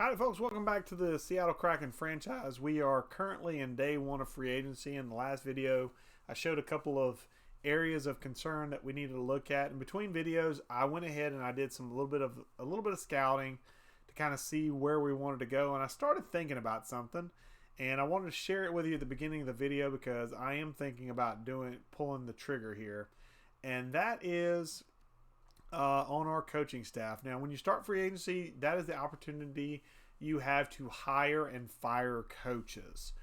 Howdy, folks. Welcome back to the Seattle Kraken franchise. We are currently in day one of free agency. In the last video, I showed a couple of areas of concern that we needed to look at. In between videos, I went ahead and I did a little bit of scouting to kind of see where we wanted to go. And I started thinking about something, and I wanted to share it with you at the beginning of the video because I am thinking about pulling the trigger here, and that is on our coaching staff. Now, when you start free agency, that is the opportunity you have to hire and fire coaches.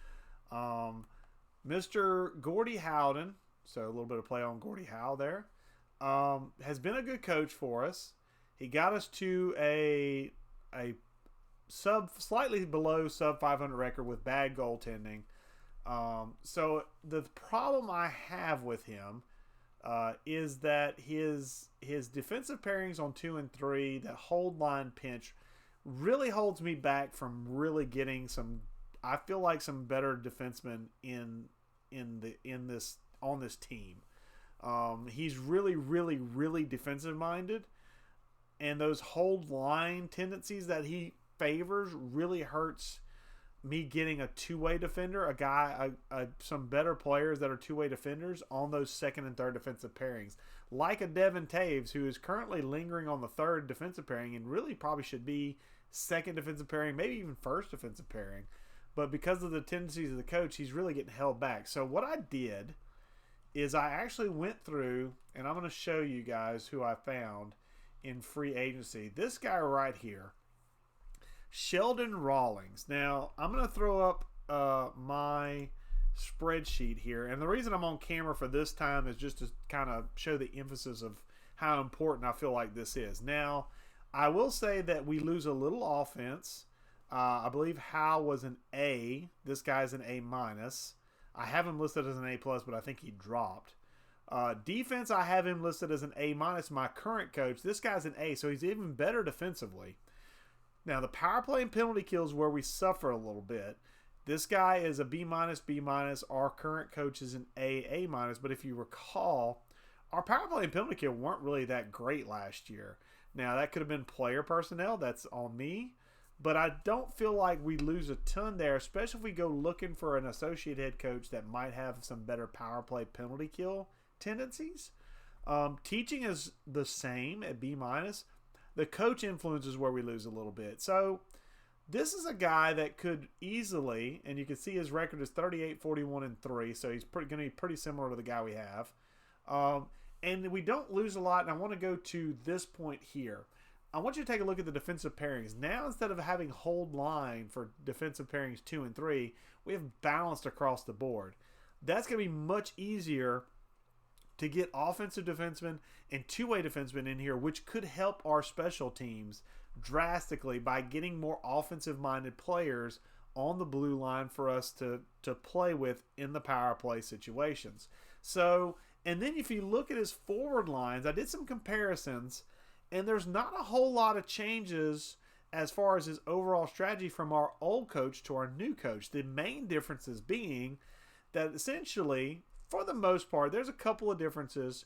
Mr. Gordie Howden, so a little bit of play on Gordie Howe there, has been a good coach for us. He got us to a slightly below sub 500 record with bad goaltending. So the problem I have with him is that his defensive pairings on 2 and 3, that hold line pinch, really holds me back from really getting some. I feel like some better defensemen on this team. He's really defensive minded, and those hold line tendencies that he favors really hurts me getting a two-way defender, some better players that are two-way defenders on those second and third defensive pairings, like a Devin Taves, who is currently lingering on the third defensive pairing and really probably should be second defensive pairing, maybe even first defensive pairing. But because of the tendencies of the coach, he's really getting held back. So what I did is I actually went through, and I'm going to show you guys who I found in free agency. This guy right here, Sheldon Rawlings. Now, I'm going to throw up my spreadsheet here. And the reason I'm on camera for this time is just to kind of show the emphasis of how important I feel like this is. Now, I will say that we lose a little offense. I believe Howe was an A. This guy's an A-. I have him listed as an A+, but I think he dropped. Defense, I have him listed as an A-. My current coach, this guy's an A, so he's even better defensively. Now, the power play and penalty kills where we suffer a little bit. This guy is a B-, B-. Our current coach is an A-, A-. But if you recall, our power play and penalty kill weren't really that great last year. Now, that could have been player personnel. That's on me. But I don't feel like we lose a ton there, especially if we go looking for an associate head coach that might have some better power play penalty kill tendencies. Teaching is the same at B-. The coach influence is where we lose a little bit. So this is a guy that could easily, and you can see his record is 38, 41, and 3. So he's going to be pretty similar to the guy we have. And we don't lose a lot. And I want to go to this point here. I want you to take a look at the defensive pairings. Now, instead of having hold line for defensive pairings 2 and 3, we have balanced across the board. That's going to be much easier to get offensive defensemen and two-way defensemen in here, which could help our special teams drastically by getting more offensive-minded players on the blue line for us to play with in the power play situations. So, and then if you look at his forward lines, I did some comparisons, and there's not a whole lot of changes as far as his overall strategy from our old coach to our new coach. The main differences being that essentially, for the most part, there's a couple of differences,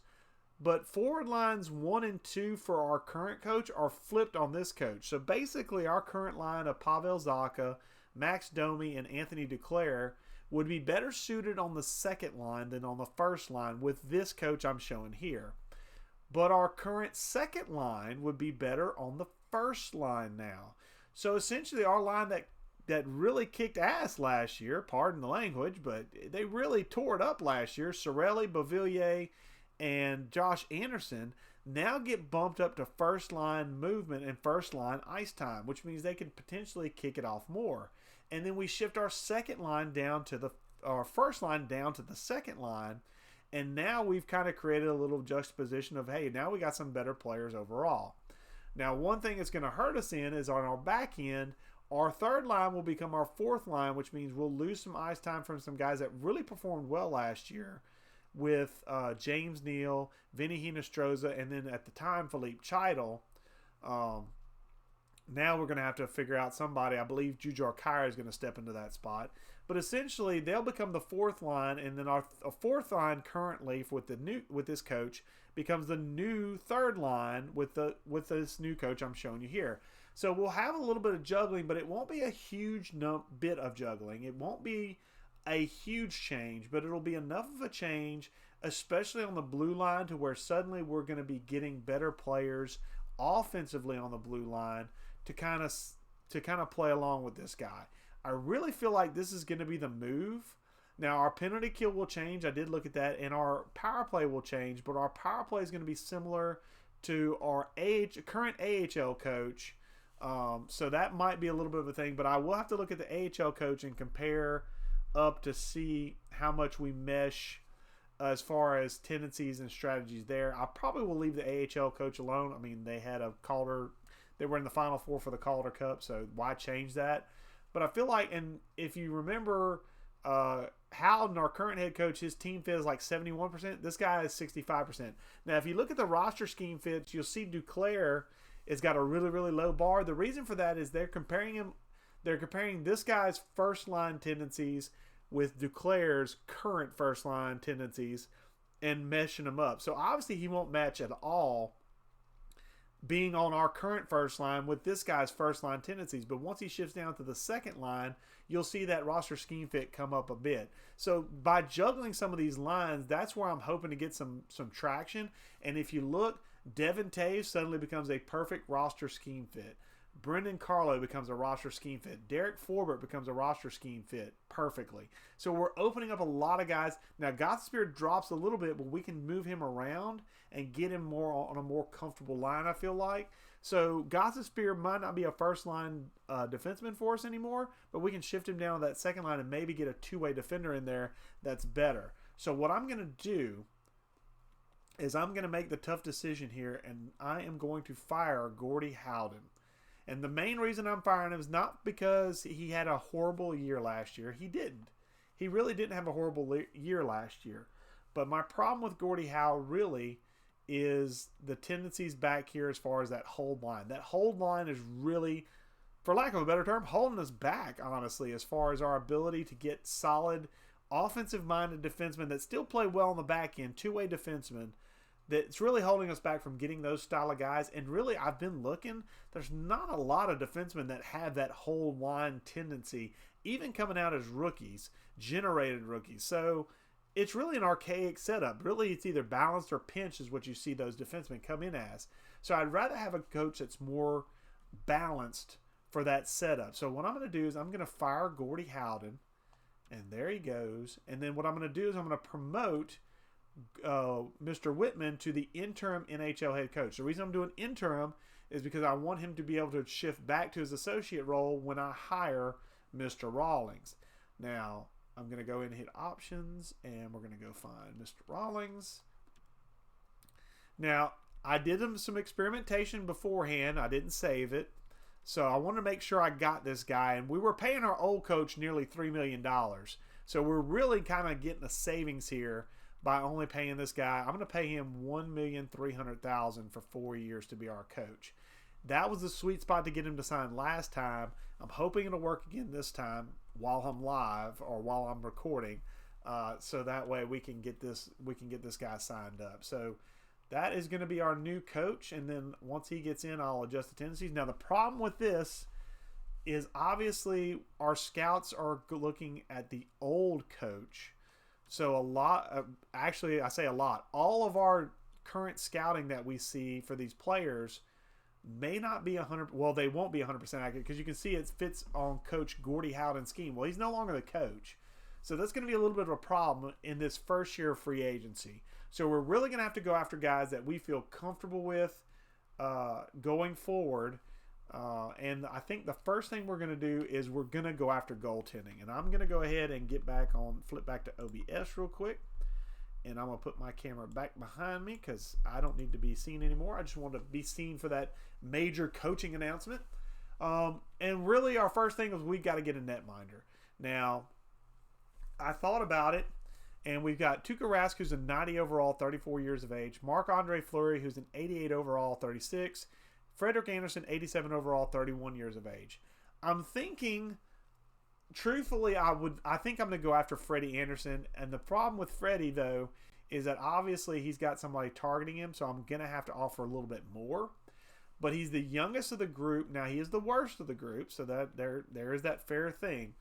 but forward lines 1 and 2 for our current coach are flipped on this coach. So basically, our current line of Pavel Zacha, Max Domi, and Anthony Duclair would be better suited on the second line than on the first line with this coach I'm showing here. But our current second line would be better on the first line now. So essentially, our line that really kicked ass last year, pardon the language, but they really tore it up last year. Sorelli, Beauvillier, and Josh Anderson now get bumped up to first line movement and first line ice time, which means they can potentially kick it off more. And then we shift our second line down to our first line down to the second line. And now we've kind of created a little juxtaposition of, hey, now we got some better players overall. Now, one thing it's going to hurt us in is on our back end, our third line will become our fourth line, which means we'll lose some ice time from some guys that really performed well last year with James Neal, Vinny Hinostroza, and then at the time, Philippe Cheidel. Now we're going to have to figure out somebody. I believe Jujhar Khaira is going to step into that spot. But essentially, they'll become the fourth line, and then our fourth line currently with this coach becomes the new third line with this new coach I'm showing you here. So we'll have a little bit of juggling, but it won't be a huge bit of juggling. It won't be a huge change, but it'll be enough of a change, especially on the blue line, to where suddenly we're going to be getting better players offensively on the blue line to kind of play along with this guy. I really feel like this is going to be the move. Now, our penalty kill will change. I did look at that. And our power play will change. But our power play is going to be similar to our current AHL coach. So that might be a little bit of a thing. But I will have to look at the AHL coach and compare up to see how much we mesh as far as tendencies and strategies there. I probably will leave the AHL coach alone. I mean, they had a Calder. They were in the Final Four for the Calder Cup. So why change that? But I feel like, and if you remember, Howden, our current head coach, his team fit is like 71%. This guy is 65%. Now, if you look at the roster scheme fits, you'll see Duclair has got a really, really low bar. The reason for that is they're comparing this guy's first line tendencies with Duclair's current first line tendencies and meshing them up. So obviously he won't match at all being on our current first line with this guy's first line tendencies. But once he shifts down to the second line, you'll see that roster scheme fit come up a bit. So by juggling some of these lines, that's where I'm hoping to get some traction. And if you look, Devin Taves suddenly becomes a perfect roster scheme fit. Brendan Carlo becomes a roster scheme fit. Derek Forbert becomes a roster scheme fit perfectly. So we're opening up a lot of guys. Now, Gothenspier drops a little bit, but we can move him around and get him more on a more comfortable line, I feel like. So Gothenspier might not be a first-line defenseman for us anymore, but we can shift him down to that second line and maybe get a two-way defender in there that's better. So what I'm going to do is I'm going to make the tough decision here, and I am going to fire Gordie Howden. And the main reason I'm firing him is not because he had a horrible year last year. He didn't. He really didn't have a horrible year last year. But my problem with Gordie Howe really is the tendencies back here as far as that hold line. That hold line is really, for lack of a better term, holding us back, honestly, as far as our ability to get solid offensive-minded defensemen that still play well on the back end, two-way defensemen. That's really holding us back from getting those style of guys. And really, I've been looking. There's not a lot of defensemen that have that whole line tendency, even coming out as rookies, generated rookies. So it's really an archaic setup. Really, it's either balanced or pinched is what you see those defensemen come in as. So I'd rather have a coach that's more balanced for that setup. So what I'm going to do is I'm going to fire Gordie Howden. And there he goes. And then what I'm going to do is I'm going to promote Mr. Whitman to the interim NHL head coach. The reason I'm doing interim is because I want him to be able to shift back to his associate role when I hire Mr. Rawlings. Now, I'm going to go in and hit options, and we're going to go find Mr. Rawlings. Now, I did some experimentation beforehand. I didn't save it. So I wanted to make sure I got this guy, and we were paying our old coach nearly $3 million. So we're really kind of getting a savings here by only paying this guy. I'm going to pay him $1,300,000 for 4 years to be our coach. That was the sweet spot to get him to sign last time. I'm hoping it'll work again this time while I'm live or while I'm recording, so that way we can get this guy signed up. So that is going to be our new coach, and then once he gets in, I'll adjust the tendencies. Now the problem with this is obviously our scouts are looking at the old coach. So a lot, actually I say a lot, all of our current scouting that we see for these players may not be 100%, well, they won't be 100% accurate because you can see it fits on Coach Gordie Howden's scheme. Well, he's no longer the coach. So that's going to be a little bit of a problem in this first year of free agency. So we're really going to have to go after guys that we feel comfortable with going forward. And I think the first thing we're going to do is we're going to go after goaltending. And I'm going to go ahead and flip back to OBS real quick. And I'm going to put my camera back behind me because I don't need to be seen anymore. I just want to be seen for that major coaching announcement. And really our first thing is we've got to get a netminder. Now, I thought about it. And we've got Tuukka Rask, who's a 90 overall, 34 years of age. Marc-Andre Fleury, who's an 88 overall, 36. Frederik Andersen, 87 overall, 31 years of age. I'm thinking, truthfully, I think I'm going to go after Freddie Andersen. And the problem with Freddie, though, is that obviously he's got somebody targeting him, so I'm going to have to offer a little bit more. but he's the youngest of the group. Now he is the worst of the group, so that there is that fair thing.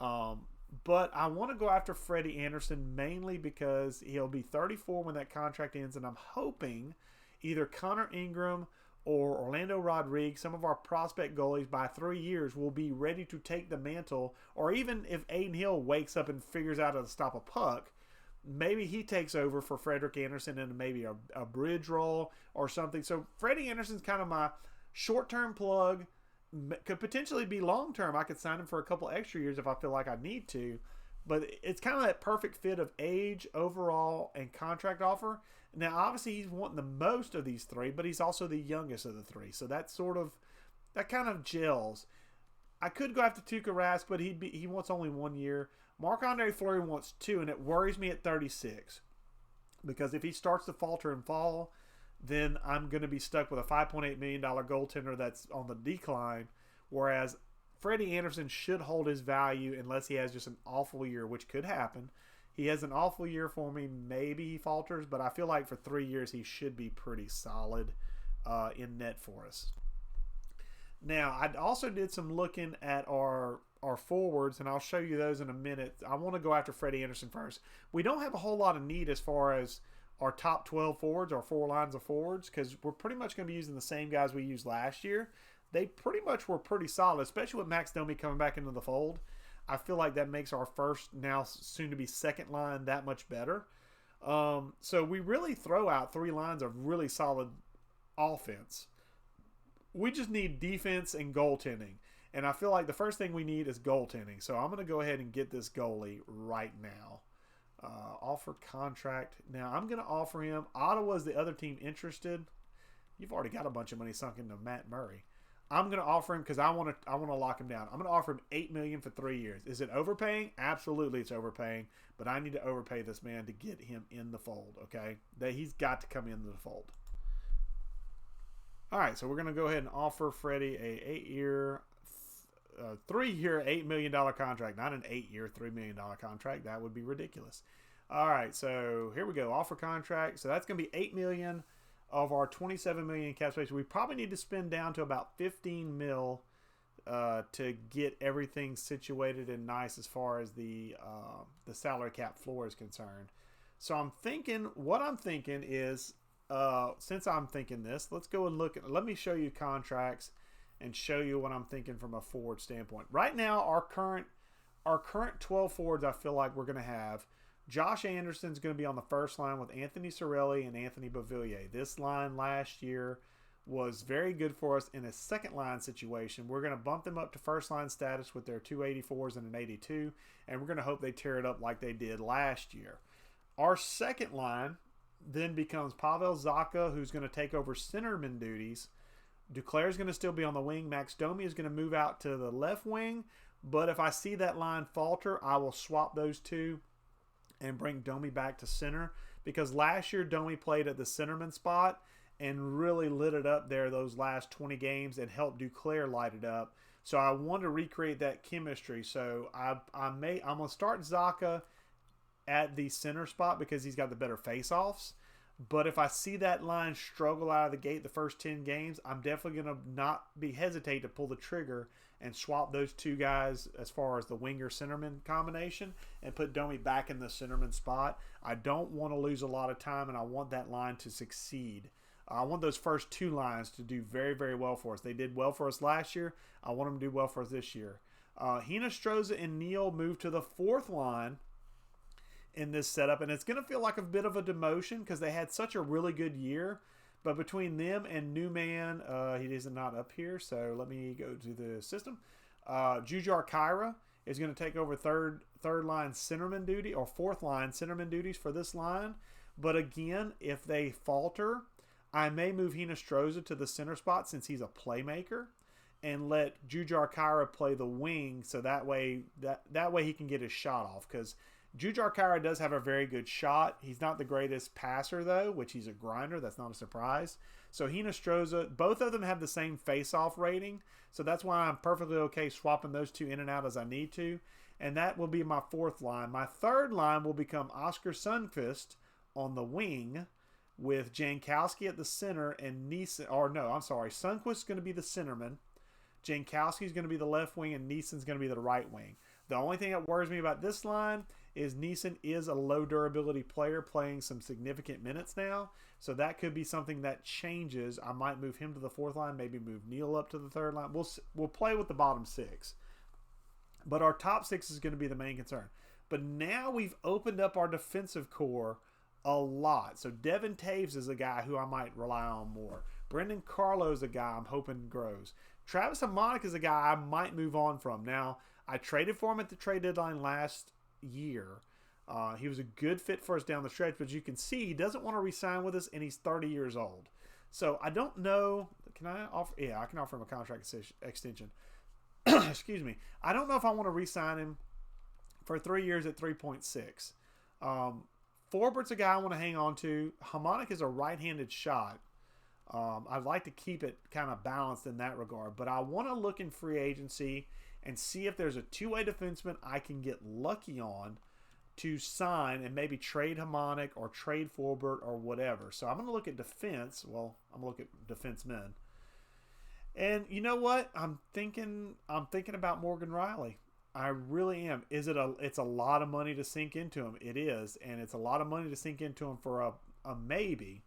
But I want to go after Freddie Anderson mainly because he'll be 34 when that contract ends, and I'm hoping either Connor Ingram or Orlando Rodriguez, some of our prospect goalies, by 3 years will be ready to take the mantle. Or even if Aiden Hill wakes up and figures out how to stop a puck, maybe he takes over for Frederick Anderson in maybe a bridge role or something. So Freddie Anderson's kind of my short-term plug. Could potentially be long-term. I could sign him for a couple extra years if I feel like I need to. But it's kind of that perfect fit of age, overall, and contract offer. Now, obviously, he's wanting the most of these three, but he's also the youngest of the three. So that kind of gels. I could go after Tuukka Rask, but he wants only 1 year. Marc-Andre Fleury wants 2, and it worries me at 36. Because if he starts to falter and fall, then I'm going to be stuck with a $5.8 million goaltender that's on the decline. Whereas Freddie Anderson should hold his value unless he has just an awful year, which could happen. He has an awful year for me. Maybe he falters, but I feel like for 3 years he should be pretty solid in net for us. Now, I also did some looking at our forwards, and I'll show you those in a minute. I want to go after Freddie Anderson first. We don't have a whole lot of need as far as our top 12 forwards, our 4 lines of forwards, because we're pretty much going to be using the same guys we used last year. They pretty much were pretty solid, especially with Max Domi coming back into the fold. I feel like that makes our first, now soon-to-be second line, that much better. So we really throw out 3 lines of really solid offense. We just need defense and goaltending. And I feel like the first thing we need is goaltending. So I'm going to go ahead and get this goalie right now. Offer contract. Now, I'm going to offer him. Ottawa's the other team interested. You've already got a bunch of money sunk into Matt Murray. I'm going to offer him because I want to lock him down. I'm going to offer him $8 million for 3 years. Is it overpaying? Absolutely, it's overpaying. But I need to overpay this man to get him in the fold. Okay, he's got to come into the fold. All right, so we're going to go ahead and offer Freddie a 3-year, $8 million contract. Not an 8-year, $3 million contract. That would be ridiculous. All right, so here we go. Offer contract. So that's going to be $8 million of our $27 million in cap space. We probably need to spend down to about $15 million to get everything situated and nice as far as the salary cap floor is concerned. So what I'm thinking is, since I'm thinking this, let's go and let me show you contracts and show you what I'm thinking from a forward standpoint. Right now, our current 12 forwards, I feel like we're going to have Josh Anderson's going to be on the first line with Anthony Cirelli and Anthony Beauvillier. This line last year was very good for us in a second line situation. We're going to bump them up to first line status with their 284s and an 82, and we're going to hope they tear it up like they did last year. Our second line then becomes Pavel Zacha, who's going to take over centerman duties. Duclair's going to still be on the wing. Max Domi is going to move out to the left wing. But if I see that line falter, I will swap those two and bring Domi back to center. Because last year, Domi played at the centerman spot and really lit it up there those last 20 games and helped Duclair light it up. So I want to recreate that chemistry. So I'm going to start Zacha at the center spot because he's got the better face-offs. But if I see that line struggle out of the gate the first 10 games, I'm definitely going to not be hesitate to pull the trigger and swap those two guys as far as the winger-centerman combination and put Domi back in the centerman spot. I don't want to lose a lot of time, and I want that line to succeed. I want those first 2 lines to do very, very well for us. They did well for us last year. I want them to do well for us this year. Hinostroza and Neal moved to the 4th line in this setup, and it's going to feel like a bit of a demotion because they had such a really good year. But between them and Newman, he is not up here, so let me go to the system. Jujhar Khaira is going to take over third line centerman duty or 4th line centerman duties for this line. But again, if they falter, I may move Hinostroza to the center spot since he's a playmaker, and let Jujhar Khaira play the wing, so that way he can get his shot off. Because Jujhar Khaira does have a very good shot. He's not the greatest passer, though, which he's a grinder. That's not a surprise. So Hinostroza, both of them have the same face-off rating. So that's why I'm perfectly okay swapping those two in and out as I need to. And that will be my 4th line. My 3rd line will become Oscar Sundqvist on the wing. with Jankowski at the center and Neeson, or no, I'm sorry, Sundquist's going to be the centerman. Jankowski's going to be the left wing, and Neeson's going to be the right wing. The only thing that worries me about this line is Neeson is a low durability player playing some significant minutes now. So that could be something that changes. I might move him to the fourth line, maybe move Neal up to the third line. We'll play with the bottom six. But our top six is going to be the main concern. But now we've opened up our defensive core a lot. So Devin Taves is a guy who I might rely on more. Brendan Carlo is a guy I'm hoping grows. Travis Hamonic is a guy I might move on from. Now, I traded for him at the trade deadline last year. He was a good fit for us down the stretch, but you can see he doesn't want to re-sign with us, and he's 30 years old. So I don't know. Can I offer? Yeah, I can offer him a contract extension. Excuse me. I don't know if I want to re-sign him for 3 years at 3.6. Forbert's a guy I want to hang on to. Hamonic is a right-handed shot. I'd like to keep it kind of balanced in that regard, but I want to look in free agency and see if there's a two-way defenseman I can get lucky on to sign and maybe trade Hamonic or trade Forbert or whatever. So I'm going to look at defense. Well, I'm going to look at defensemen. And you know what? I'm thinking about Morgan Riley. I really am. It's a lot of money to sink into him. It is, and it's a lot of money to sink into him for a maybe.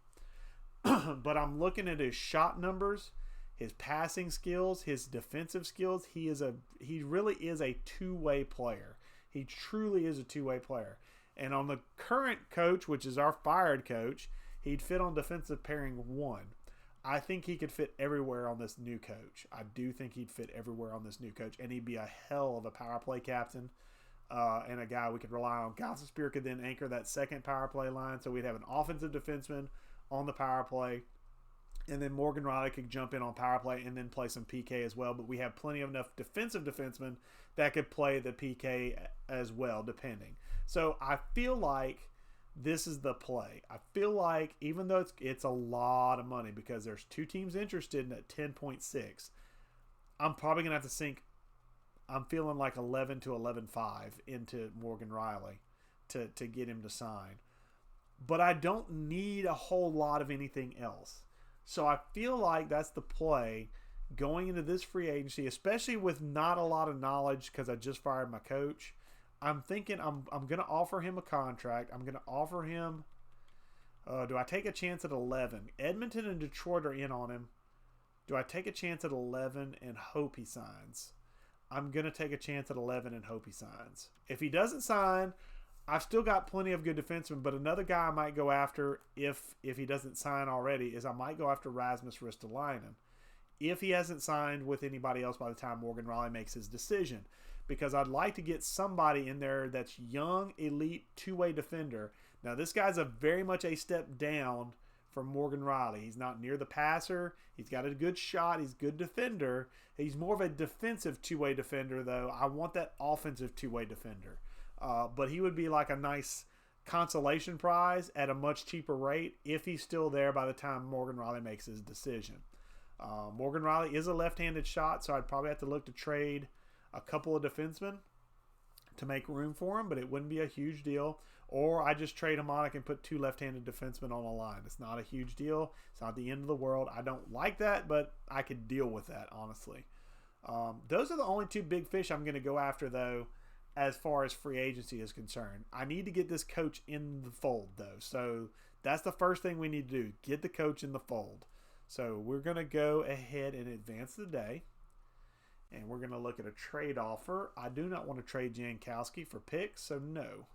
But I'm looking at his shot numbers, his passing skills, his defensive skills. He really is a two-way player. He truly is a two-way player. And on the current coach, which is our fired coach, he'd fit on defensive pairing 1. I think he could fit everywhere on this new coach. I do think he'd fit everywhere on this new coach. And he'd be a hell of a power play captain and a guy we could rely on. Gossespierre could then anchor that second power play line. So we'd have an offensive defenseman on the power play. And then Morgan Riley could jump in on power play and then play some PK as well. But we have plenty of enough defensive defensemen that could play the PK as well, depending. So I feel like this is the play. I feel like even though it's a lot of money because there's two teams interested in at 10.6, I'm probably going to have to sink, I'm feeling like 11 to 11.5 into Morgan Riley to get him to sign. But I don't need a whole lot of anything else. So I feel like that's the play going into this free agency, especially with not a lot of knowledge because I just fired my coach. I'm thinking I'm going to offer him a contract. I'm going to offer him, do I take a chance at 11? Edmonton and Detroit are in on him. Do I take a chance at 11 and hope he signs? I'm going to take a chance at 11 and hope he signs. If he doesn't sign, I've still got plenty of good defensemen, but another guy I might go after if he doesn't sign already is I might go after Rasmus Ristolainen if he hasn't signed with anybody else by the time Morgan Riley makes his decision, because I'd like to get somebody in there that's young, elite, two-way defender. Now, this guy's very much a step down from Morgan Riley. He's not near the passer. He's got a good shot. He's a good defender. He's more of a defensive two-way defender, though. I want that offensive two-way defender. But he would be like a nice consolation prize at a much cheaper rate if he's still there by the time Morgan Riley makes his decision. Morgan Riley is a left-handed shot, so I'd probably have to look to trade a couple of defensemen to make room for him, but it wouldn't be a huge deal. Or I just trade Hamonic and put two left-handed defensemen on a line. It's not a huge deal. It's not the end of the world. I don't like that, but I could deal with that, honestly. Those are the only two big fish I'm going to go after, though, as far as free agency is concerned. I need to get this coach in the fold, though. So that's the first thing we need to do, get the coach in the fold. So we're going to go ahead and advance the day. And we're going to look at a trade offer. I do not want to trade Jankowski for picks, so no.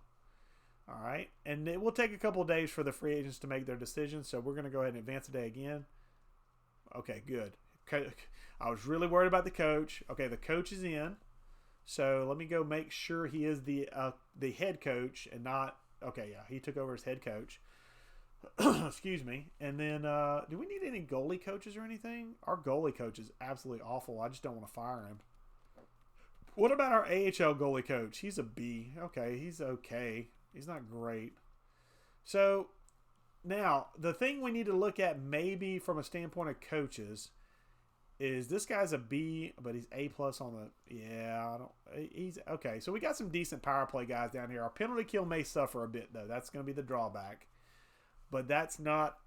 All right. And it will take a couple of days for the free agents to make their decisions, so we're going to go ahead and advance the day again. Okay, good. I was really worried about the coach. Okay, the coach is in. So let me go make sure he is the head coach and not... Okay, yeah, he took over as head coach. Excuse me. And then, do we need any goalie coaches or anything? Our goalie coach is absolutely awful. I just don't want to fire him. What about our AHL goalie coach? He's a B. Okay, he's okay. He's not great. So, now, the thing we need to look at maybe from a standpoint of coaches is this guy's a B, but he's A+ on the... Yeah, he's... Okay, so we got some decent power play guys down here. Our penalty kill may suffer a bit, though. That's going to be the drawback. But that's not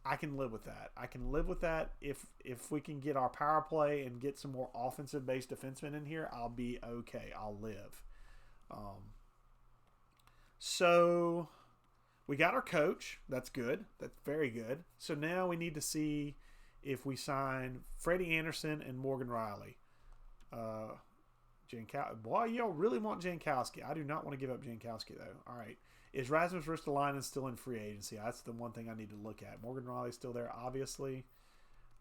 I can live with that. I can live with that if we can get our power play and get some more offensive based defensemen in here. I'll be okay. I'll live. So we got our coach. That's good. That's very good. So now we need to see if we sign Freddie Anderson and Morgan Riley. Boy, y'all really want Jankowski. I do not want to give up Jankowski, though. All right. Is Rasmus Ristolainen still in free agency? That's the one thing I need to look at. Morgan Riley's still there, obviously.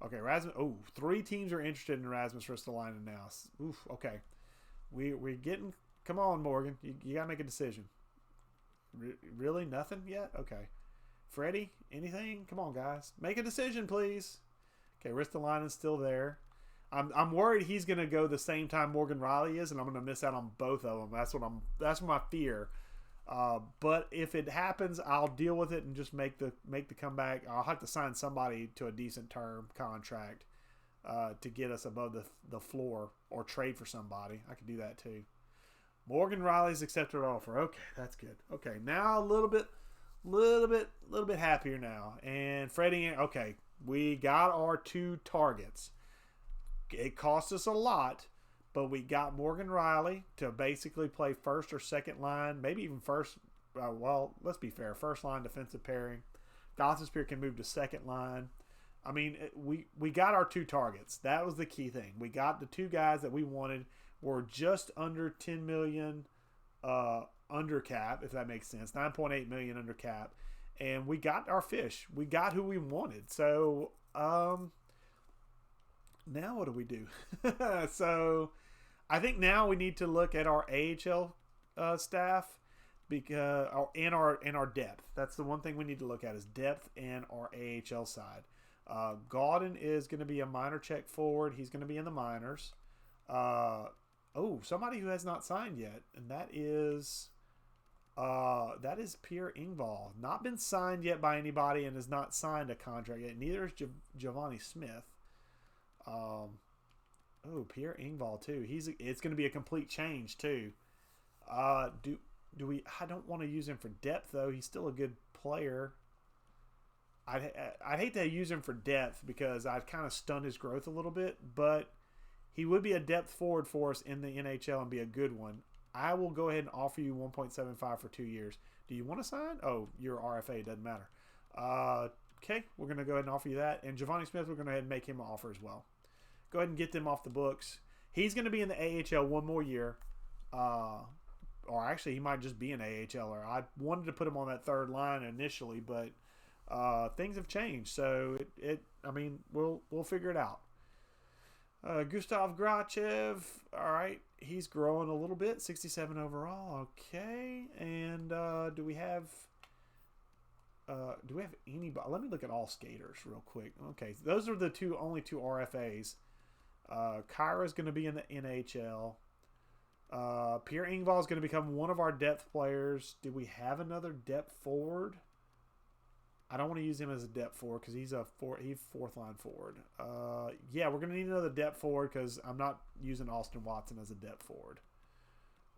Okay, Rasmus. Oh, 3 teams are interested in Rasmus Ristolainen now. Oof, okay. We're getting... Come on, Morgan. You got to make a decision. Really? Nothing yet? Okay. Freddie, anything? Come on, guys. Make a decision, please. Okay, Ristolainen's still there. I'm worried he's going to go the same time Morgan Riley is, and I'm going to miss out on both of them. That's my fear. But if it happens, I'll deal with it and just make the comeback. I'll have to sign somebody to a decent term contract to get us above the floor, or trade for somebody. I could do that too. Morgan Riley's accepted offer. Okay, that's good. Okay, now a little bit happier now. And Freddie, okay, we got our 2 targets. It cost us a lot, but we got Morgan Riley to basically play first or second line, maybe even first. Well, let's be fair. First line defensive pairing. Gostisbehere can move to second line. I mean, we got our 2 targets. That was the key thing. We got the 2 guys that we wanted. Were just under 10 million under cap, if that makes sense. 9.8 million under cap. And we got our fish. We got who we wanted. So, now what do we do? So, I think now we need to look at our AHL staff and our depth. That's the one thing we need to look at, is depth and our AHL side. Gaudin is going to be a minor check forward. He's going to be in the minors. Somebody who has not signed yet, and that is Pierre Engvall. Not been signed yet by anybody, and has not signed a contract yet. Neither is Giovanni Smith. Pierre Engvall too. It's going to be a complete change too. Do we? I don't want to use him for depth though. He's still a good player. I'd hate to use him for depth because I'd kind of stun his growth a little bit, but he would be a depth forward for us in the NHL and be a good one. I will go ahead and offer you 1.75 for 2 years. Do you want to sign? Oh, you're RFA. Doesn't matter. Okay, we're going to go ahead and offer you that. And Giovanni Smith, we're going to go ahead and make him an offer as well. Go ahead and get them off the books. He's going to be in the AHL one more year. Or actually, he might just be an AHLer. I wanted to put him on that third line initially, but things have changed. So, we'll figure it out. Gustav Grachev, all right, he's growing a little bit, 67 overall, okay. And do we have anybody? Let me look at all skaters real quick. Okay, those are the only two RFAs. Kyra's going to be in the NHL. Pierre Engvall is going to become one of our depth players. Do we have another depth forward? I don't want to use him as a depth forward because he's fourth line forward. Yeah, we're going to need another depth forward because I'm not using Austin Watson as a depth forward.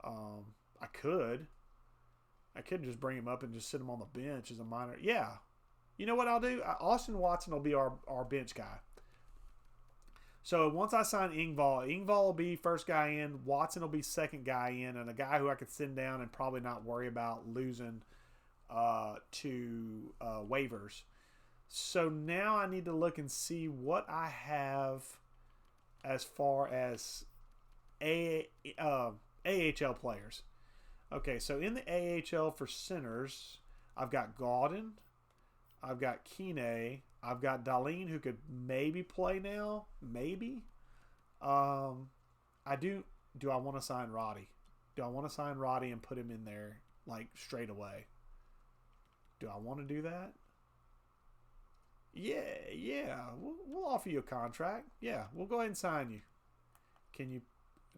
I could just bring him up and just sit him on the bench as a minor. Yeah. You know what I'll do? Austin Watson will be our bench guy. So once I sign Engvall will be first guy in, Watson will be second guy in, and a guy who I could send down and probably not worry about losing to waivers. So now I need to look and see what I have as far as AHL players. Okay, so in the AHL for centers, I've got Gaudin, I've got Kine, I've got Dahlin who could maybe play now, maybe. Do I want to sign Roddy? Do I want to sign Roddy and put him in there like straight away? Do I want to do that? Yeah. We'll offer you a contract. Yeah, we'll go ahead and sign you. Can you?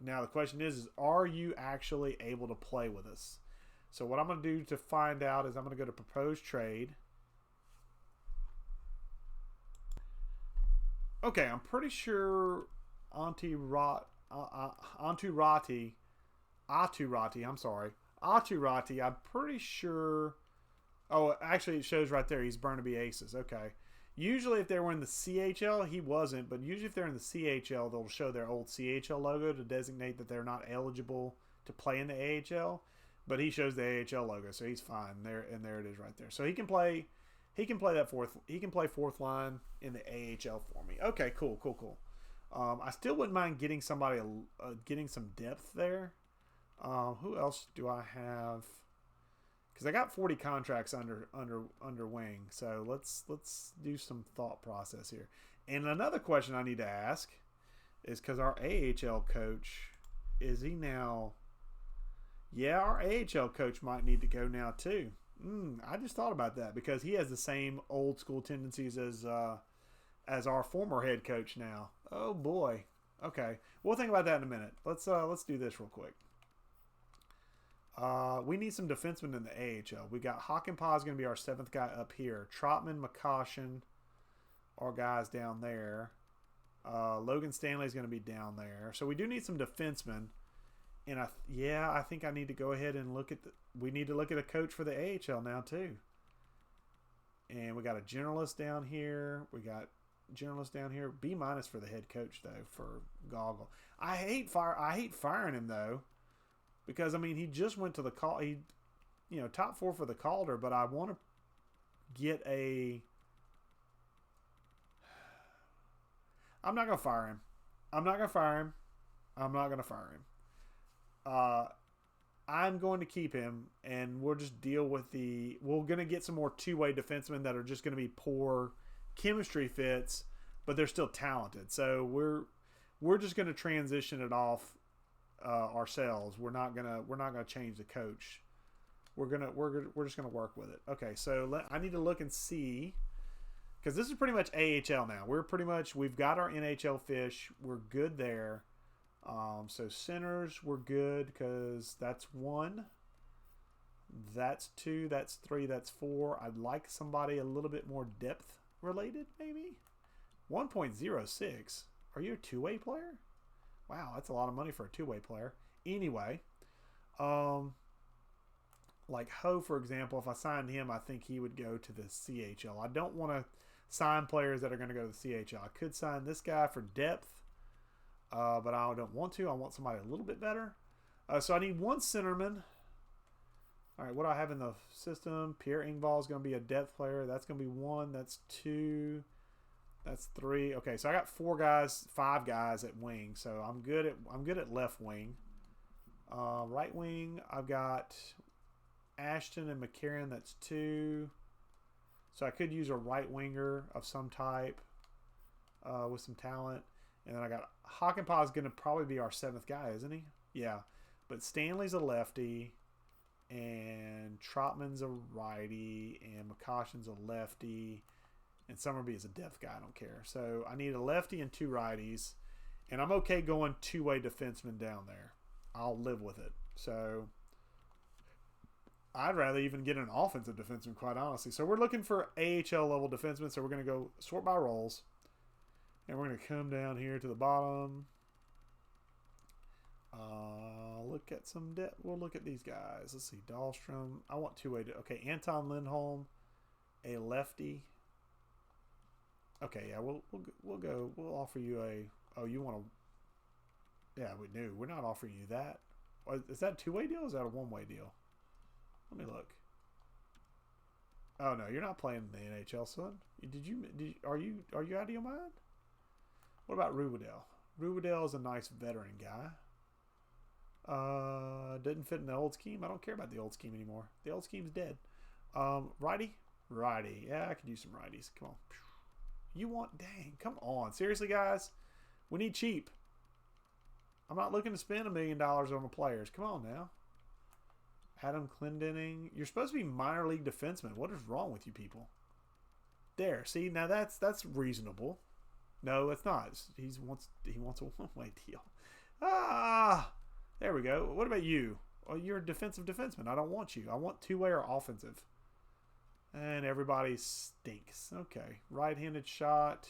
Now the question is are you actually able to play with us? So what I'm going to do to find out is I'm going to go to propose trade. Okay, I'm pretty sure Aturati, I'm pretty sure. Oh, actually, it shows right there. He's Burnaby Aces. Okay. Usually, if they were in the CHL, he wasn't. But usually, if they're in the CHL, they'll show their old CHL logo to designate that they're not eligible to play in the AHL. But he shows the AHL logo, so he's fine. There it is right there. So he can play. He can play that fourth. He can play fourth line in the AHL for me. Okay, cool. I still wouldn't mind getting somebody, getting some depth there. Who else do I have? Because I got 40 contracts under wing. So let's do some thought process here. And another question I need to ask is because our AHL coach, is he now? Yeah, our AHL coach might need to go now too. I just thought about that because he has the same old school tendencies as our former head coach now. Oh boy. Okay, we'll think about that in a minute. Let's do this real quick. We need some defensemen in the AHL. We got Hakanpää is going to be our 7th guy up here. Trotman, McCoshen, our guys down there. Logan Stanley is going to be down there. So we do need some defensemen. And I think I need to go ahead and we need to look at a coach for the AHL now too. And we got a generalist down here. B- for the head coach though, for Goggle. I hate firing him though. Because, I mean, he just went to the call. He, top 4 for the Calder, but I want to get a. I'm not going to fire him. I'm going to keep him, and we'll just deal with we're going to get some more two-way defensemen that are just going to be poor chemistry fits, but they're still talented. So we're just going to transition it off. Ourselves. We're not gonna change the coach. We're just gonna work with it. Okay, so I need to look and see, because this is pretty much AHL now. We've got our NHL fish. We're good there. So centers, we're good because that's 1. That's 2. That's 3. That's 4. I'd like somebody a little bit more depth related, maybe. 1.06. Are you a two-way player? Wow, that's a lot of money for a two-way player. Anyway, like Ho, for example, if I signed him, I think he would go to the CHL. I don't want to sign players that are going to go to the CHL. I could sign this guy for depth, but I don't want to. I want somebody a little bit better. So I need 1 centerman. All right, what do I have in the system? Pierre Engvall is going to be a depth player. That's going to be 1. That's 2. That's 3. Okay, so I got 5 guys at wing. So I'm good at left wing. Right wing, I've got Ashton and McCarron. That's 2. So I could use a right winger of some type with some talent. And then I got Hakanpää is going to probably be our 7th guy, isn't he? Yeah. But Stanley's a lefty, and Trotman's a righty, and McCoshen's a lefty. And Summerby is a depth guy. I don't care. So I need a lefty and 2 righties. And I'm okay going two-way defenseman down there. I'll live with it. So I'd rather even get an offensive defenseman, quite honestly. So we're looking for AHL level defensemen. So we're going to go sort by roles. And we're going to come down here to the bottom. Look at some depth. We'll look at these guys. Let's see. Dahlstrom. I want two-way. Okay, Anton Lindholm, a lefty. Okay, yeah, we'll go. We'll offer you a. Oh, you want to? Yeah, we do. We're not offering you that. Is that a 2-way deal? Or is that a 1-way deal? Let me look. Oh no, you're not playing in the NHL, son. Are you out of your mind? What about Ruvidell? Ruvidell is a nice veteran guy. Didn't fit in the old scheme. I don't care about the old scheme anymore. The old scheme's dead. Righty. Yeah, I could use some righties. Come on. Dang, come on. Seriously, guys? We need cheap. I'm not looking to spend $1 million on the players. Come on now. Adam Clendening. You're supposed to be minor league defenseman. What is wrong with you people? There. See, now that's reasonable. No, it's not. He wants a one-way deal. There we go. What about you? Well, you're a defensive defenseman. I don't want you. I want two-way or offensive. And everybody stinks. Okay. Right-handed shot.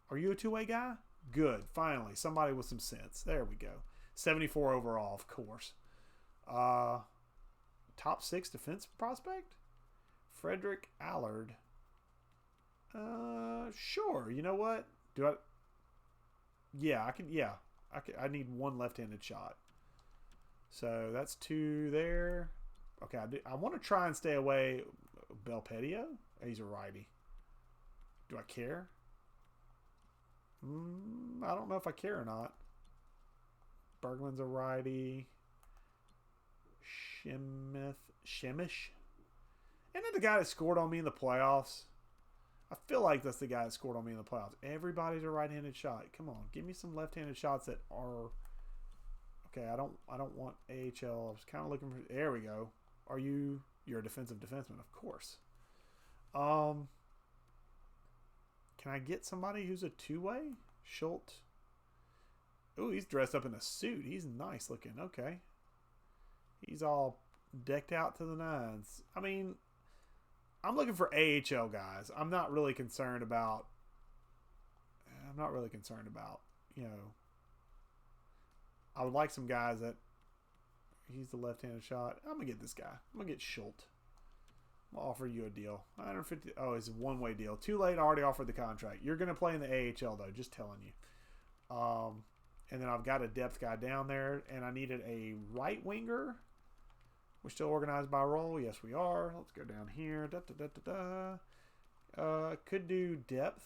Are you a two-way guy? Good. Finally. Somebody with some sense. There we go. 74 overall, of course. Top 6 defense prospect? Frederick Allard. Sure. You know what? Do I? Yeah, I can. Yeah, I can. I need one left-handed shot. So that's two there. Okay, I want to try and stay away. Belpedio? He's a righty. Do I care? I don't know if I care or not. Bergman's a righty. Shemish? Isn't that the guy that scored on me in the playoffs? I feel like that's the guy that scored on me in the playoffs. Everybody's a right-handed shot. Come on, give me some left-handed shots that are. Okay, I don't want AHL. I was kind of looking for. There we go. Are you? You're a defensive defenseman, of course. Can I get somebody who's a two-way? Schultz. Ooh, he's dressed up in a suit. He's nice looking. Okay. He's all decked out to the nines. I mean, I'm looking for AHL guys. I'm not really concerned about, you know, I would like some guys that, he's the left-handed shot. I'm going to get this guy. I'm going to get Schultz. I'll offer you a deal. 150. Oh, it's a one-way deal. Too late. I already offered the contract. You're going to play in the AHL, though. Just telling you. And then I've got a depth guy down there, and I needed a right winger. We're still organized by role. Yes, we are. Let's go down here. Could do depth.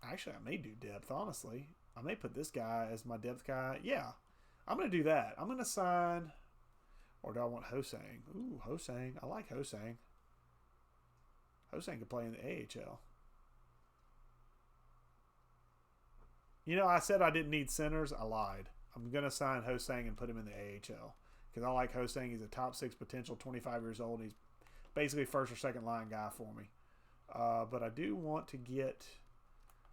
Actually, I may do depth, honestly. I may put this guy as my depth guy. Yeah, I'm going to do that. I'm going to sign, or do I want Hosang? Ooh, Hosang. I like Hosang. Hosang can play in the AHL. You know, I said I didn't need centers. I lied. I'm going to sign Hosang and put him in the AHL because I like Hosang. He's a top 6 potential, 25 years old. He's basically first or second line guy for me. But I do want to get...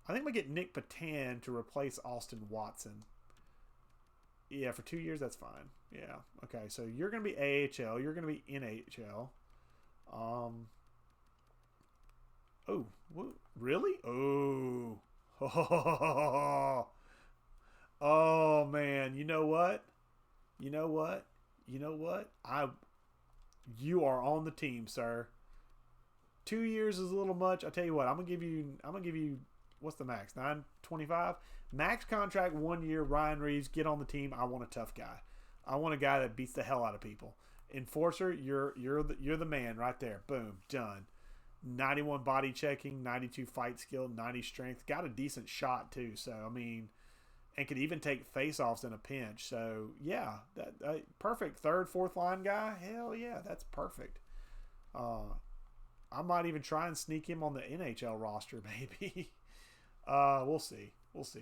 I think I'm going to get Nick Patan to replace Austin Watson. Yeah, for 2 years, that's fine. Yeah. Okay, so you're going to be AHL. You're going to be NHL. Oh, really? Oh. Oh, man. You know what? You are on the team, sir. 2 years is a little much. I tell you what, I'm gonna give you what's the max? 925? Max contract 1 year, Ryan Reeves, get on the team. I want a tough guy. I want a guy that beats the hell out of people. Enforcer, you're the man right there. Boom, done. 91 body checking, 92 fight skill, 90 strength. Got a decent shot too. So I mean, and could even take face-offs in a pinch. So yeah, that perfect third, fourth line guy. Hell yeah, that's perfect. I might even try and sneak him on the NHL roster, maybe. We'll see.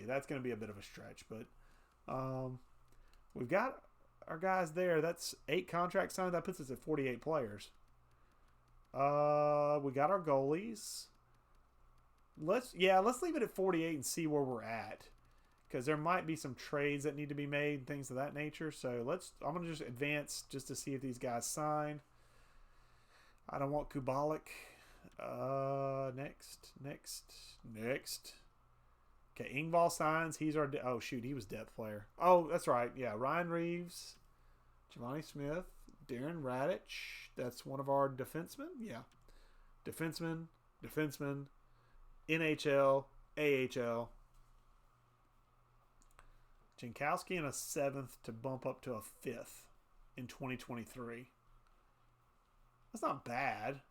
That's going to be a bit of a stretch, but we've got our guys there. That's 8 contracts signed. That puts us at 48 players. We got our goalies. Let's leave it at 48 and see where we're at, because there might be some trades that need to be made, things of that nature. So I'm going to just advance just to see if these guys sign. I don't want Kubalik. Next. Okay, Engvall signs. He's our... Oh, shoot. He was depth player. Oh, that's right. Yeah, Ryan Reeves, Giovanni Smith, Darren Radich. That's one of our defensemen. Yeah. Defenseman, NHL, AHL. Jankowski in a 7th to bump up to a 5th in 2023. That's not bad.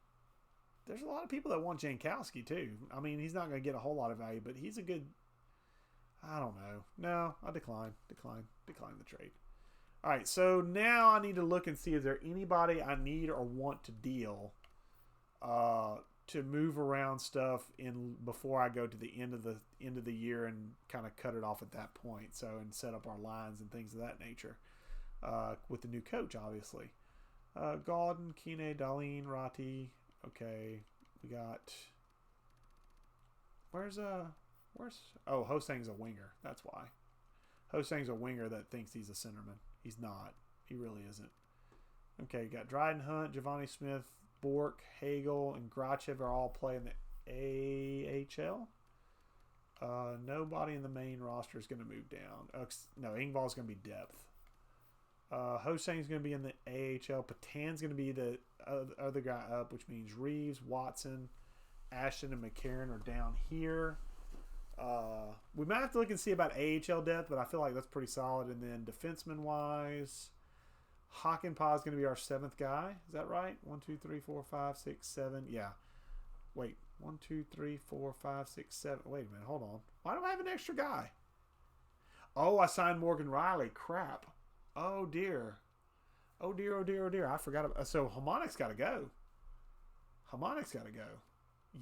There's a lot of people that want Jankowski too. I mean, he's not going to get a whole lot of value, but he's a good... I don't know. No, I decline the trade. All right, so now I need to look and see, is there anybody I need or want to deal to move around stuff in before I go to the end of the year and kind of cut it off at that point. So, and set up our lines and things of that nature with the new coach, obviously. Gauden, Kine, Darlene, Ratti. Okay, we got... Where's Hosang's a winger. That's why. Hosang's a winger that thinks he's a centerman. He's not. He really isn't. Okay, you got Dryden Hunt, Giovanni Smith, Bork, Hagel, and Grachev are all playing the AHL. Nobody in the main roster is going to move down. No, Engvall's going to be depth. Hosseing's going to be in the AHL. Patan's going to be the other guy up, which means Reeves, Watson, Ashton, and McCarron are down here. We might have to look and see about AHL depth, but I feel like that's pretty solid. And then defenseman-wise, Hakanpää is going to be our 7th guy. Is that right? 1, 2, 3, 4, 5, 6, 7. Yeah. Wait. 1, 2, 3, 4, 5, 6, 7. Wait a minute. Hold on. Why do I have an extra guy? Oh, I signed Morgan Riley. Crap. Oh, dear. Oh, dear, oh, dear, oh, dear. I forgot. So, Hamonic's got to go. Hamonic's got to go.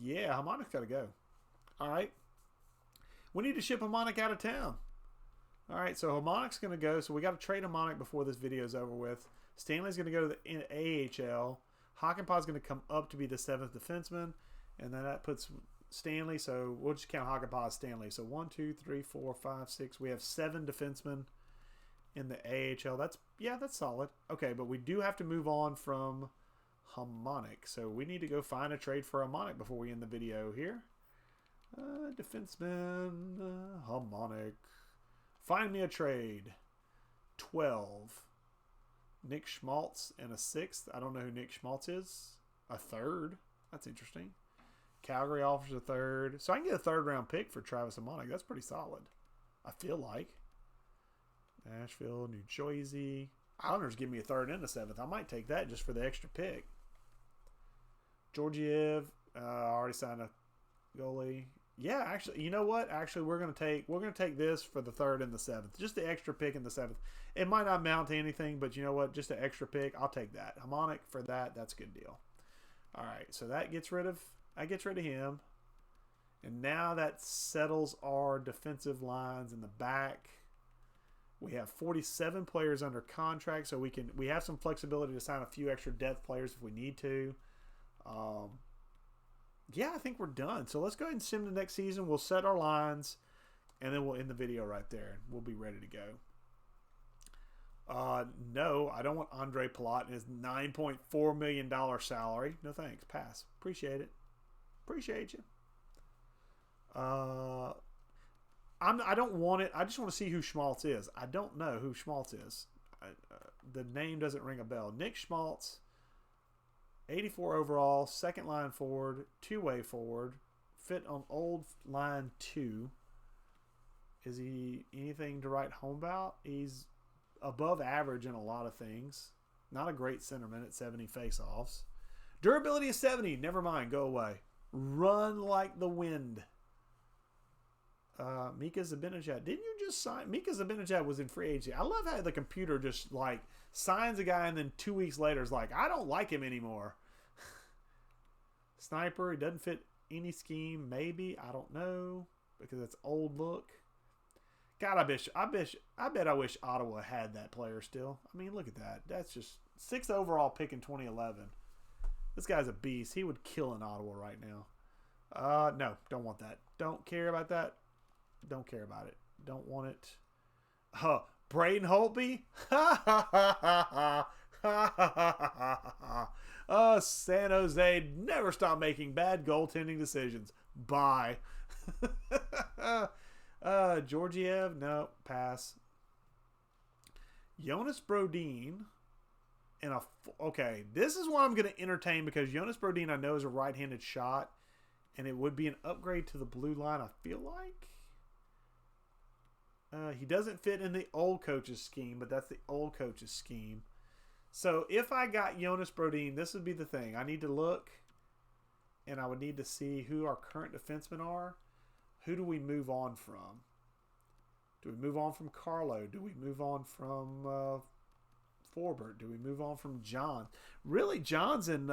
Yeah, Hamonic's got to go. All right. We need to ship Hamonic out of town. All right, so Hamonic's going to go. So we got to trade Hamonic before this video is over with. Stanley's going to go to the AHL. Hakanpää's going to come up to be the 7th defenseman. And then that puts Stanley. So we'll just count Hakanpää as Stanley. So 1, 2, 3, 4, 5, 6. We have 7 defensemen in the AHL. That's solid. Okay, but we do have to move on from Hamonic. So we need to go find a trade for Hamonic before we end the video here. Defenseman, Hamonic. Find me a trade. 12. Nick Schmaltz and a 6th. I don't know who Nick Schmaltz is. A 3rd. That's interesting. Calgary offers a 3rd. So I can get a 3rd round pick for Travis Hamonic. That's pretty solid. I feel like. Nashville, New Jersey. Islanders give me a 3rd and a 7th. I might take that just for the extra pick. Georgiev. Already signed a goalie. Yeah, actually, you know what? Actually, we're gonna take this for the 3rd and the 7th. Just the extra pick in the 7th. It might not amount to anything, but you know what? Just an extra pick. I'll take that. Hamonic for that. That's a good deal. All right, so that gets rid of him, and now that settles our defensive lines in the back. We have 47 players under contract, so we have some flexibility to sign a few extra depth players if we need to. Yeah, I think we're done. So let's go ahead and sim the next season. We'll set our lines, and then we'll end the video right there. We'll be ready to go. No, I don't want Andre Palat and his $9.4 million salary. No thanks. Pass. Appreciate it. Appreciate you. I don't want it. I just want to see who Schmaltz is. I don't know who Schmaltz is. The name doesn't ring a bell. Nick Schmaltz. 84 overall, 2nd line forward, 2-way forward, fit on old line 2. Is he anything to write home about? He's above average in a lot of things. Not a great centerman at 70 faceoffs. Durability is 70. Never mind. Go away. Run like the wind. Mika Zibanejad. Didn't you just sign? Mika Zibanejad was in free agency. I love how the computer just like signs a guy and then 2 weeks later is like, I don't like him anymore. Sniper. He doesn't fit any scheme. Maybe. I don't know. Because it's old look. God, I bet I wish Ottawa had that player still. I mean, look at that. That's just 6th overall pick in 2011. This guy's a beast. He would kill in Ottawa right now. No, don't want that. Don't care about that. Don't care about it. Don't want it. Braden Holtby? San Jose never stop making bad goaltending decisions. Bye. Georgiev? No, pass. Jonas Brodin. Okay, this is what I'm going to entertain because Jonas Brodin I know is a right-handed shot, and it would be an upgrade to the blue line, I feel like. He doesn't fit in the old coach's scheme, but that's the old coach's scheme. So if I got Jonas Brodin, this would be the thing. I need to look, and I would need to see who our current defensemen are. Who do we move on from? Do we move on from Carlo? Do we move on from Forbert? Do we move on from John? Really, Johns and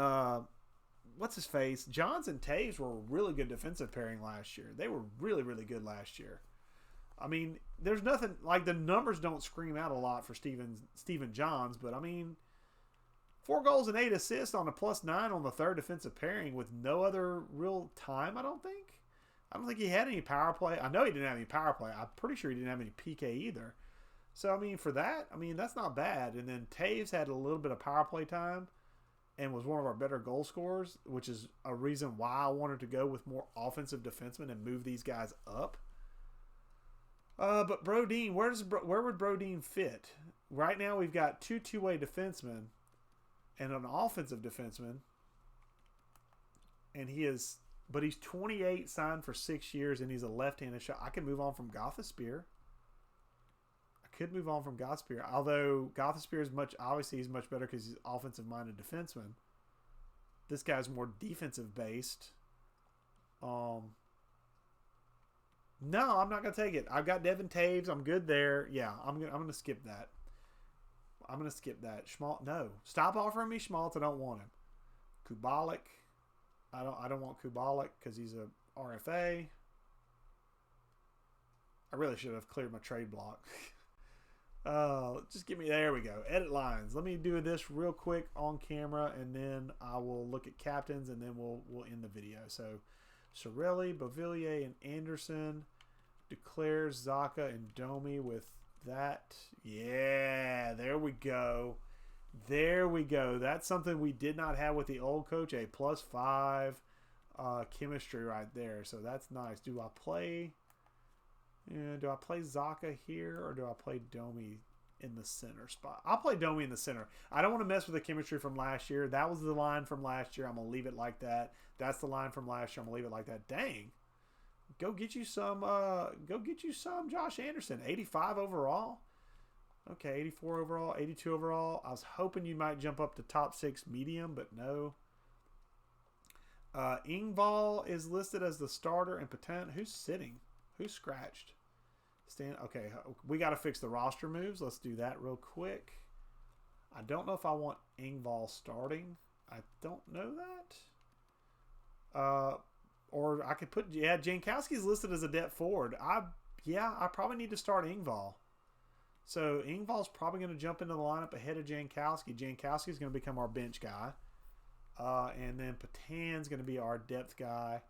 what's his face? Johns and Taves were a really good defensive pairing last year. They were really, really good last year. I mean, there's nothing like the numbers don't scream out a lot for Stephen Johns, but I mean, 4 goals and 8 assists on a +9 on the 3rd defensive pairing with no other real time. I don't think he had any power play. I know he didn't have any power play. I'm pretty sure he didn't have any PK either. So I mean, for that, I mean that's not bad. And then Taves had a little bit of power play time and was one of our better goal scorers, which is a reason why I wanted to go with more offensive defensemen and move these guys up. But Brodeen, where would Brodeen fit? Right now we've got two-way defensemen and an offensive defenseman, and but he's 28, signed for 6 years, and he's a left-handed shot. I can move on from Gothisbeer. I could move on from Gothisbeer, although Gothisbeer is obviously he's much better because he's offensive-minded defenseman. This guy's more defensive-based. No, I'm not gonna take it. I've got Devin Taves. I'm good there. Yeah, I'm gonna skip that. I'm gonna skip that. Schmaltz, no. Stop offering me Schmaltz. I don't want him. Kubalik. I don't want Kubalik because he's a RFA. I really should have cleared my trade block. Just give me, there we go. Edit lines. Let me do this real quick on camera, and then I will look at captains, and then we'll end the video. So Sorelli, Beauvillier, and Anderson declares Zaka and Domi with that. Yeah, there we go. There we go. That's something we did not have with the old coach. A +5 chemistry right there. So that's nice. Do I play Zaka here, or do I play Domi in the center spot? I'll play Domi in the center. I don't want to mess with the chemistry from last year. That was the line from last year. I'm going to leave it like that. That's the line from last year. I'm going to leave it like that. Dang. Go get you some Josh Anderson. 85 overall. Okay, 84 overall, 82 overall. I was hoping you might jump up to top 6 medium, but no. Ingval is listed as the starter, and Patent. Who's sitting? Who's scratched? Okay, we got to fix the roster moves. Let's do that real quick. I don't know if I want Ingval starting. I don't know that. Or I could put, Jankowski's listed as a depth forward. I probably need to start Ingval. So Ingval's probably going to jump into the lineup ahead of Jankowski. Jankowski's going to become our bench guy. And then Patan's going to be our depth guy.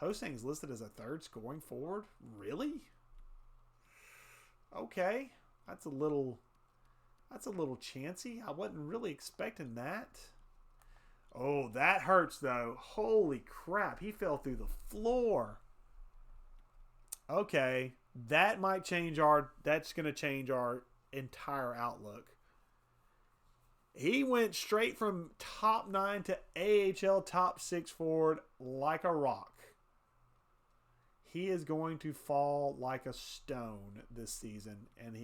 Hosang's listed as a third scoring forward. Really? Okay. That's a little chancy. I wasn't really expecting that. Oh, that hurts though. Holy crap. He fell through the floor. Okay. That's going to change our entire outlook. He went straight from top 9 to AHL top 6 forward like a rock. He is going to fall like a stone this season, and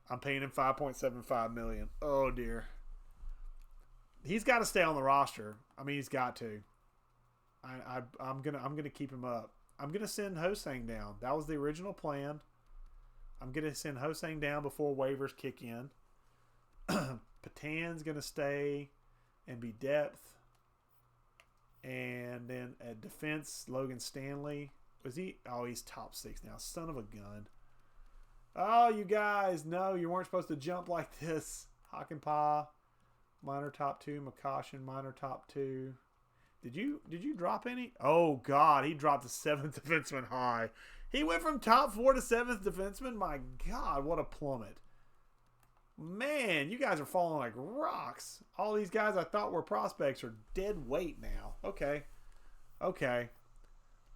I'm paying him $5.75 million. Oh dear. He's got to stay on the roster. I mean, he's got to. I'm gonna keep him up. I'm gonna send Hosang down. That was the original plan. I'm gonna send Hosang down before waivers kick in. Patan's gonna stay and be depth, and then at defense, Logan Stanley. Was he? Oh, he's top 6 now. Son of a gun. Oh, you guys, no, you weren't supposed to jump like this. Hakanpää, minor top 2. Makashin, minor top 2. Did you drop any? Oh God, he dropped the 7th defenseman high. He went from top 4 to 7th defenseman. My God, what a plummet. Man, you guys are falling like rocks. All these guys I thought were prospects are dead weight now. Okay.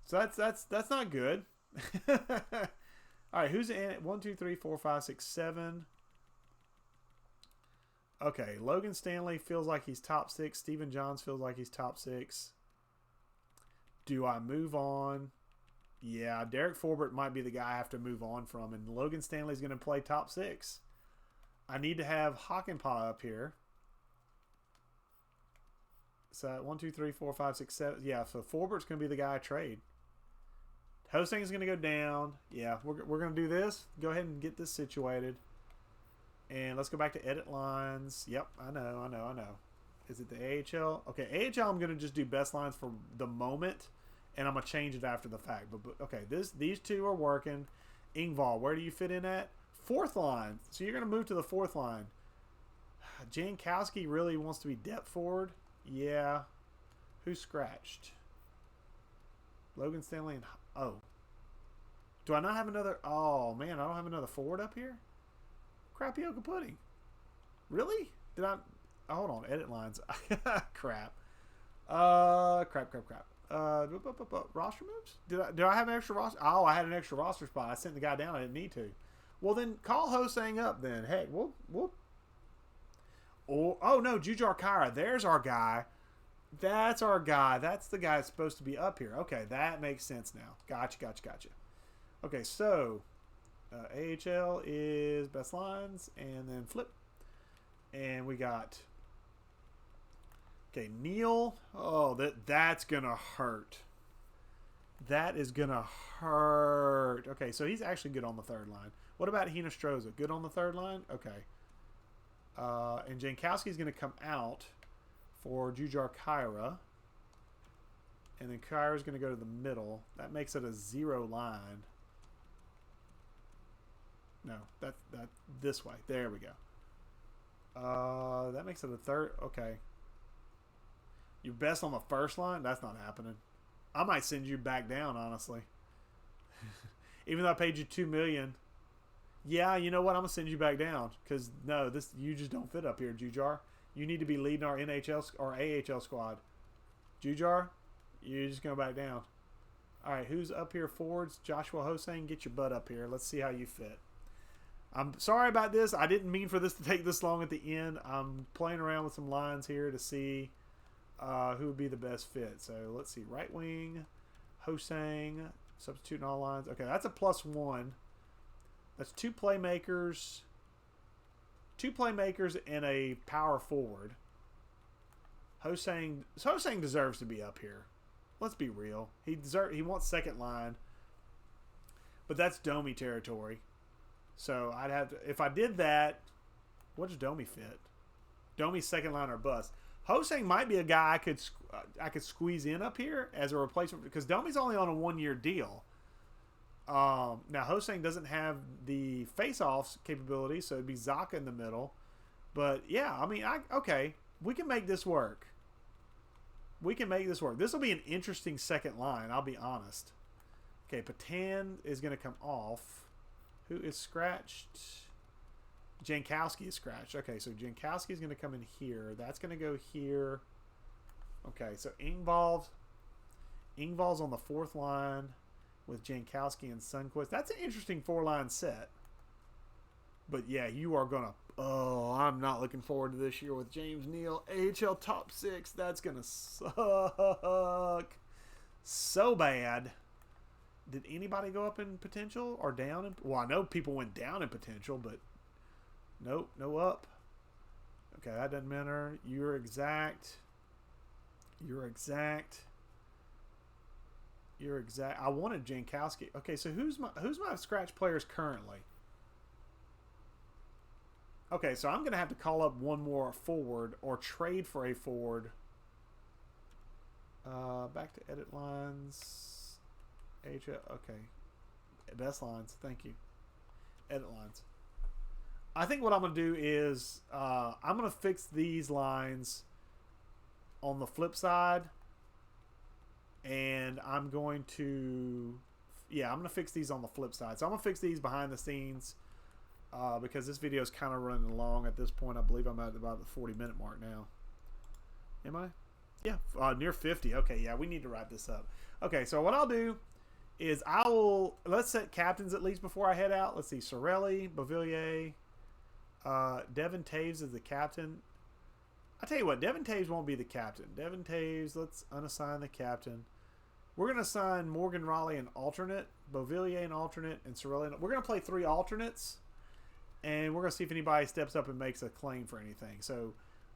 So that's not good. All right, who's in it? 1, 2, 3, 4, 5, 6, 7. Okay, Logan Stanley feels like he's top 6. Stephen Johns feels like he's top 6. Do I move on? Yeah, Derek Forbert might be the guy I have to move on from, and Logan Stanley's going to play top 6. I need to have Hakanpää up here. So 1, 2, 3, 4, 5, 6, 7. Yeah, so Forbert's going to be the guy I trade. Hosting is going to go down. Yeah, we're going to do this. Go ahead and get this situated. And let's go back to edit lines. Yep, I know. Is it the AHL? Okay, AHL I'm going to just do best lines for the moment, and I'm going to change it after the fact. But okay, these two are working. Ingval, where do you fit in at? 4th line. So you're going to move to the 4th line. Jankowski really wants to be depth forward. Yeah. Who's scratched? Logan Stanley and... Oh. Do I not have another... Oh, man, I don't have another forward up here? Crapioca pudding. Really? Did I... Oh, hold on. Edit lines. Crap. Crap. Roster moves? Do I have an extra roster? Oh, I had an extra roster spot. I sent the guy down. I didn't need to. Well, then call Hosang up then. Heck, we'll. Oh no, Jujar Kyra. There's our guy. That's our guy. That's the guy that's supposed to be up here. Okay, that makes sense now. Gotcha. Okay, so AHL is best lines, and then flip. And we got... Okay, Neil. Oh, that's going to hurt. That is going to hurt. Okay, so he's actually good on the third line. What about Hinostroza? Good on the third line? Okay. And Jankowski's going to come out for Jujar Kyra. And then Kyra's going to go to the middle. That makes it a 0 line. No, that this way. There we go. That makes it a third. Okay. Your best on the first line? That's not happening. I might send you back down, honestly. Even though I paid you $2 million. Yeah, you know what? I'm gonna send you back down because no, you just don't fit up here, Jujar. You need to be leading our NHL or AHL squad. Jujar, you're just going back down. All right, who's up here forwards? Joshua Hosang, get your butt up here. Let's see how you fit. I'm sorry about this. I didn't mean for this to take this long at the end. I'm playing around with some lines here to see who would be the best fit. So let's see. Right wing, Hosang, substituting all lines. Okay, that's a +1. That's 2 playmakers. 2 playmakers and a power forward. Hosang deserves to be up here. Let's be real. He wants second line. But that's Domi territory. So I'd have to, if I did that, what does Domi fit? Domi's second line or bust. Hosang might be a guy I could squeeze in up here as a replacement because Domi's only on a 1-year deal. Now Hosang doesn't have the face-offs capability, so it'd be Zaka in the middle. But yeah, I mean, okay, we can make this work. We can make this work. This will be an interesting second line, I'll be honest. Okay, Patan is going to come off. Who is scratched? Jankowski is scratched. Okay, so Jankowski is going to come in here. That's going to go here. Okay, so Ingvall's on the 4th line with Jankowski and Sundqvist. That's an interesting 4-line set. But yeah, you are going to... Oh, I'm not looking forward to this year with James Neal. AHL top 6. That's going to suck so bad. Did anybody go up in potential or down? Well, I know people went down in potential, but nope, no up. Okay, that doesn't matter. You're exact. I wanted Jankowski. Okay, so who's my scratch players currently? Okay, so I'm gonna have to call up one more forward or trade for a forward. Back to edit lines. Okay. Best lines. Thank you. Edit lines. I think what I'm going to do is I'm going to fix these lines on the flip side. And I'm going to... Yeah, I'm going to fix these on the flip side. So I'm going to fix these behind the scenes because this video is kind of running long at this point. I believe I'm at about the 40-minute mark now. Am I? Yeah, near 50. Okay, yeah, we need to wrap this up. Okay, so what I'll do is let's set captains at least before I head out. Let's see, Sorelli, Beauvillier, Devin Taves is the captain. I tell you what, Devin Taves won't be the captain. Devin Taves, let's unassign the captain. We're going to assign Morgan Raleigh an alternate, Beauvillier an alternate, and Sorelli. We're going to play 3 alternates, and we're going to see if anybody steps up and makes a claim for anything. So,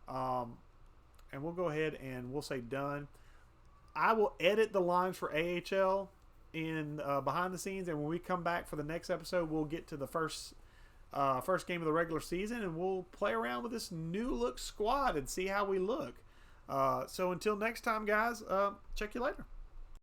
and we'll go ahead and we'll say done. I will edit the lines for AHL in behind the scenes, and when we come back for the next episode, we'll get to the first game of the regular season, and we'll play around with this new look squad and see how we look. So until next time, guys, check you later.